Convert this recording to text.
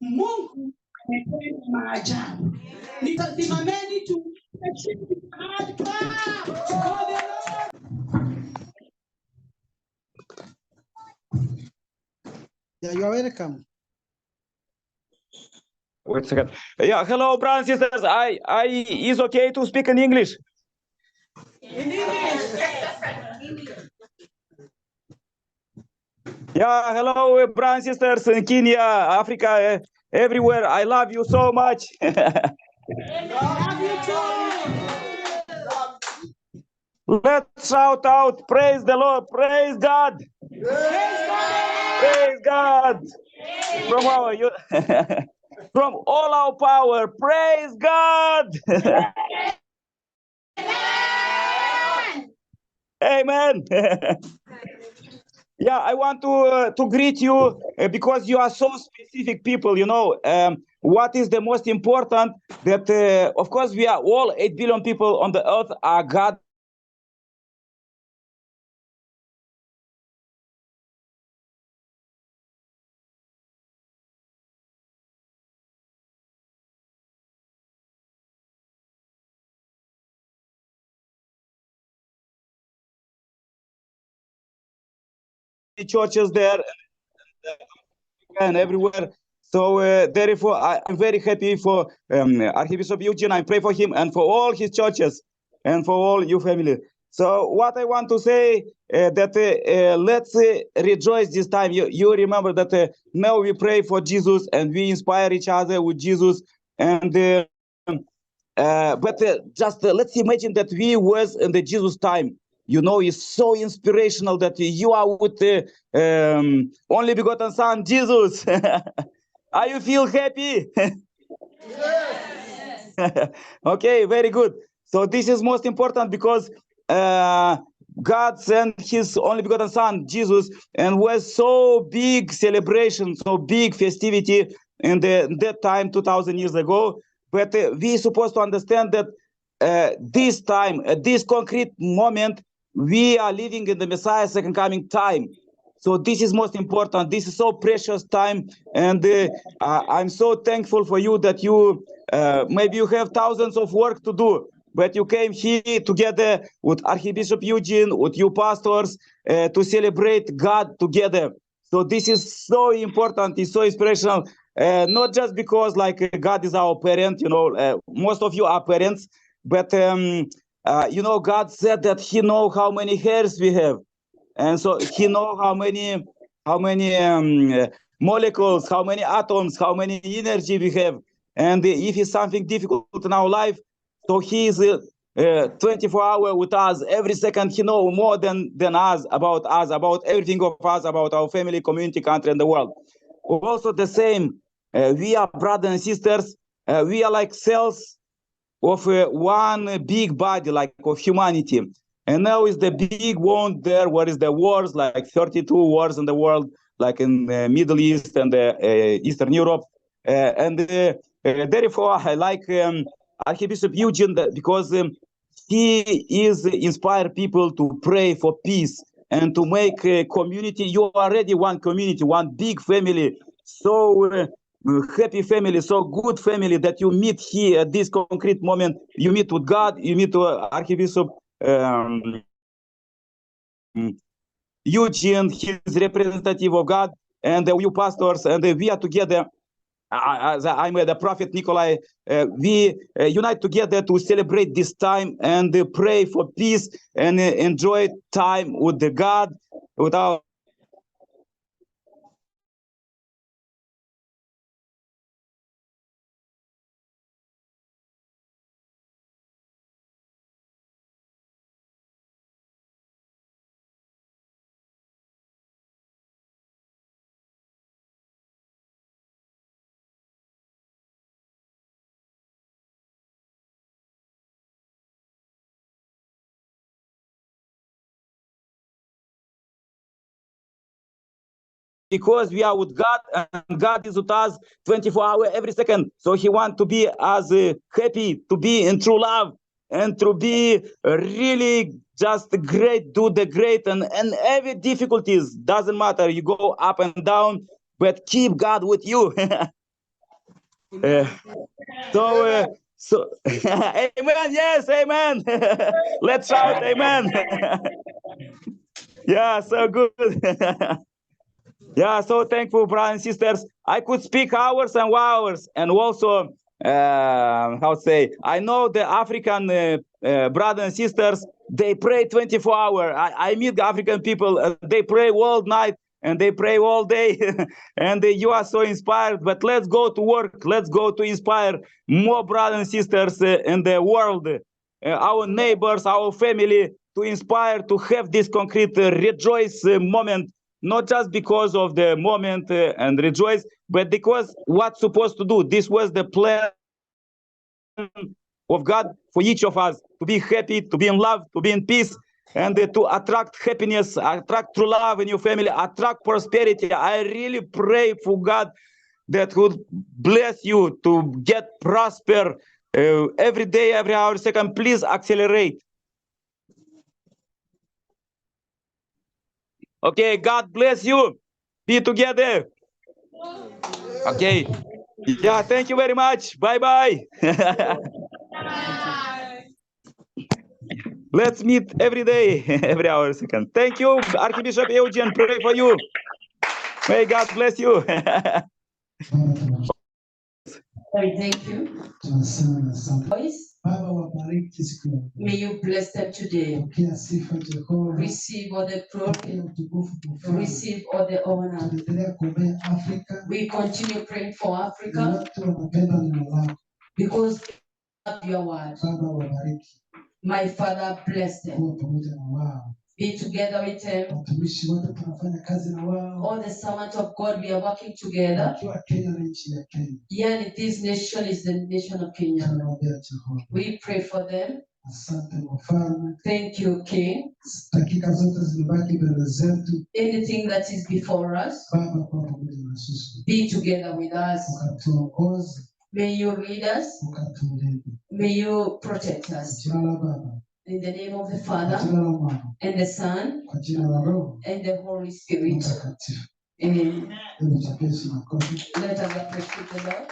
Mungu ametenda maajabu. Nitasimameni tu. Yeah, you are welcome. Wait a second. Yeah, hello, brothers and sisters. Is okay to speak in English? In English. Yeah, hello, brothers and sisters in Kenya, Africa, everywhere. I love you so much. Love you too. Let's shout out, praise the Lord, praise God. Praise God. From our from all our power, praise God. Amen. Yeah, I want to greet you because you are so specific people. You know, what is the most important? That of course we are all 8 billion people on the earth are God. Churches there and everywhere. So therefore, I'm very happy for Archbishop Eugene. I pray for him and for all his churches and for all your family. So what I want to say that let's rejoice this time. You remember that now we pray for Jesus and we inspire each other with Jesus. And but just let's imagine that we was in the Jesus time. You know, it's so inspirational that you are with the only begotten Son, Jesus. Are you feel happy? Yes. Okay, very good. So this is most important because God sent his only begotten Son, Jesus, and was so big celebration, so big festivity in that time, 2,000 years ago. But we supposed to understand that this time, at this concrete moment, we are living in the Messiah's second coming time. So this is most important. This is so precious time. And I'm so thankful for you that you, maybe you have thousands of work to do, but you came here together with Archbishop Eugene, with you pastors, to celebrate God together. So this is so important. It's so inspirational. Not just because like God is our parent, you know, most of you are parents, but you know, God said that he knows how many hairs we have. And so he knows how many molecules, how many atoms, how many energy we have. And if it's something difficult in our life, so he is 24 hours with us. Every second he knows more than us, about everything of us, about our family, community, country, and the world. Also the same, we are brothers and sisters. We are like cells of one big body, like of humanity. And now is the big wound there, where is the wars, like 32 wars in the world, like in the Middle East and Eastern Europe. And therefore, I like Archbishop Eugene because he is inspire people to pray for peace and to make a community. You are already one community, one big family. So happy family, so good family that you meet here at this concrete moment. You meet with God, you meet with Archbishop Eugene, he is representative of God, and you pastors, and we are together. As I'm the prophet Nikolai, we unite together to celebrate this time and pray for peace and enjoy time with the God, with our because we are with God and God is with us 24 hours every second. So he wants to be as happy, to be in true love, and to be really just great, do the great, and every difficulties, doesn't matter. You go up and down, but keep God with you. So amen, yes, amen. Let's shout amen. Yeah, so good. Yeah, so thankful, brothers and sisters. I could speak hours and hours, and also, how to say, I know the African brothers and sisters, they pray 24 hours. I meet the African people, they pray all night, and they pray all day, and you are so inspired. But let's go to work. Let's go to inspire more brothers and sisters in the world, our neighbors, our family, to inspire to have this concrete rejoice moment, not just because of the moment and rejoice, but because what's supposed to do. This was the plan of God for each of us, to be happy, to be in love, to be in peace, and to attract happiness, attract true love in your family, attract prosperity. I really pray for God that would bless you to get prosper every day, every hour, second. Please accelerate. Okay, God bless you. Be together. Okay. Yeah, thank you very much. Bye-bye. Let's meet every day, every hour, second. Thank you, Archbishop Eugene. Pray for you. May God bless you. Thank you. Voice. May you bless them today. Receive all the glory. Receive all the honor. We continue praying for Africa because of your word. My Father, bless them. Be together with them. All the servants of God, we are working together. Yeah, this nation is the nation of Kenya. We pray for them. Thank you, King. Anything that is before us, be together with us. May you lead us. May you protect us. In the name of the Father, and the Son, and the Holy Spirit. Amen. Let us appreciate the Lord.